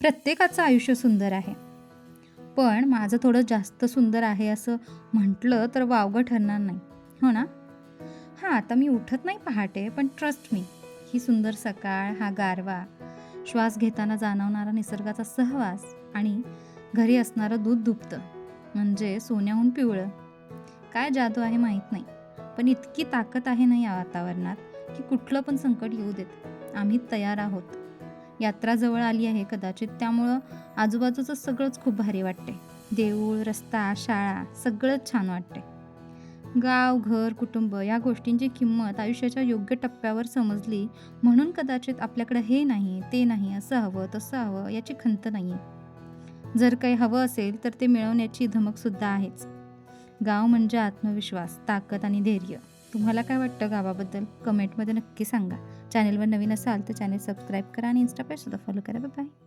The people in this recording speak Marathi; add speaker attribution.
Speaker 1: प्रत्येकाचं आयुष्य सुंदर आहे. पण माझं थोडं जास्त सुंदर आहे असं म्हटलं तर वावगं ठरणार नाही. हो ना? हां, आता मी उठत नाही पहाटे, पण ट्रस्ट मी, ही सुंदर सकाळ, हा गारवा, श्वास घेताना जाणवणारा निसर्गाचा सहवास आणि घरी असणारं दूध दुभतं, म्हणजे सोन्याहून पिवळं. काय जादू आहे माहीत नाही. पण इतकी ताकद आहे ना या वातावरणात, की कुठलं पण संकट येऊ देत. आम्ही तयार आहोत. यात्रा जवळ आली आहे कदाचित, त्यामुळं आजूबाजूचं सगळंच खूप भारी वाटते. देऊळ, रस्ता, शाळा सगळंच छान वाटते. गाव, घर, कुटुंब या गोष्टींची किंमत आयुष्याच्या योग्य टप्प्यावर समजली म्हणून कदाचित आपल्याकडे हे नाही, ते नाही, असं हवं, तसं हवं याची खंत नाहीये. जर काही हवं असेल तर ते मिळवण्याची धमकसुद्धा आहेच. गाव म्हणजे आत्मविश्वास, ताकद आणि धैर्य. तुम्हाला काय वाटतं गावाबद्दल? कमेंटमध्ये नक्की सांगा. चॅनेलवर नवीन असाल तर चॅनेल सबस्क्राईब करा आणि Insta पेजसुद्धा फॉलो करा. Bye bye.